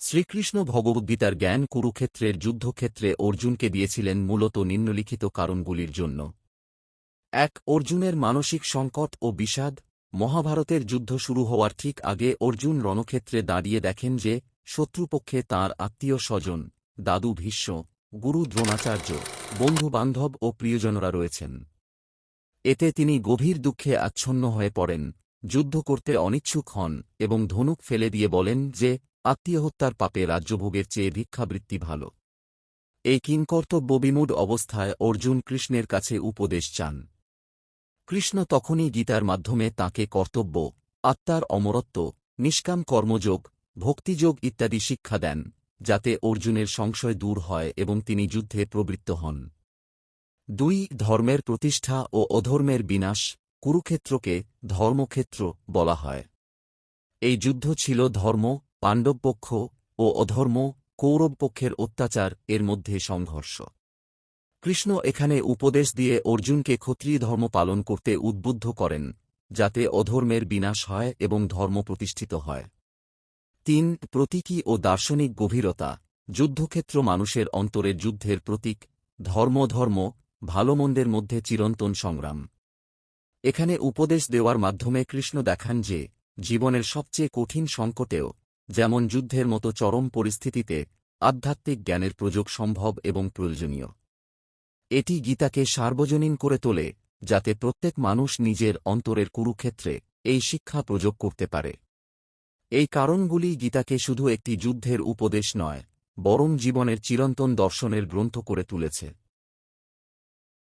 শ্রীকৃষ্ণ ভগবদ্গীতার জ্ঞান কুরুক্ষেত্রের যুদ্ধক্ষেত্রে অর্জুনকে দিয়েছিলেন মূলত নিম্নলিখিত কারণগুলির জন্য। ১. অর্জুনের মানসিক সংকট ও বিষাদ। মহাভারতের যুদ্ধ শুরু হওয়ার ঠিক আগে অর্জুন রণক্ষেত্রে দাঁড়িয়ে দেখেন যে শত্রুপক্ষে তাঁর আত্মীয় স্বজন, দাদু ভীষ্ম, গুরু দ্রোণাচার্য, বন্ধুবান্ধব ও প্রিয়জনরা রয়েছেন। এতে তিনি গভীর দুঃখে আচ্ছন্ন হয়ে পড়েন, যুদ্ধ করতে অনিচ্ছুক হন এবং ধনুক ফেলে দিয়ে বলেন যে আত্মীয়হত্যার পাপে রাজ্যভোগের চেয়ে ভিক্ষাবৃত্তি ভাল। এই কিংকর্তব্যবিমূঢ় অবস্থায় অর্জুন কৃষ্ণের কাছে উপদেশ চান। কৃষ্ণ তখনই গীতার মাধ্যমে তাঁকে কর্তব্য, আত্মার অমরত্ব, নিষ্কাম কর্মযোগ, ভক্তিযোগ ইত্যাদি শিক্ষা দেন, যাতে অর্জুনের সংশয় দূর হয় এবং তিনি যুদ্ধে প্রবৃত্ত হন। ২. ধর্মের প্রতিষ্ঠা ও অধর্মের বিনাশ। কুরুক্ষেত্রকে ধর্মক্ষেত্র বলা হয়। এই যুদ্ধ ছিল ধর্ম, পাণ্ডবপক্ষ, ও অধর্ম, কৌরবপক্ষের অত্যাচার এর মধ্যে সংঘর্ষ। কৃষ্ণ এখানে উপদেশ দিয়ে অর্জুনকে ক্ষত্রিয় ধর্ম পালন করতে উদ্বুদ্ধ করেন, যাতে অধর্মের বিনাশ হয় এবং ধর্ম প্রতিষ্ঠিত হয়। ৩. প্রতীকী ও দার্শনিক গভীরতা। যুদ্ধক্ষেত্র মানুষের অন্তরের যুদ্ধের প্রতীক, ধর্ম ভালোমন্দের মধ্যে চিরন্তন সংগ্রাম। এখানে উপদেশ দেওয়ার মাধ্যমে কৃষ্ণ দেখান যে জীবনের সবচেয়ে কঠিন সংকটেও, যেমন যুদ্ধের মতো চরম পরিস্থিতিতে, আধ্যাত্মিক জ্ঞানের প্রয়োগ সম্ভব এবং প্রয়োজনীয়। এটি গীতাকে সার্বজনীন করে তোলে, যাতে প্রত্যেক মানুষ নিজের অন্তরের কুরুক্ষেত্রে এই শিক্ষা প্রয়োগ করতে পারে। এই কারণগুলি গীতাকে শুধু একটি যুদ্ধের উপদেশ নয়, বরং জীবনের চিরন্তন দর্শনের গ্রন্থ করে তুলেছে।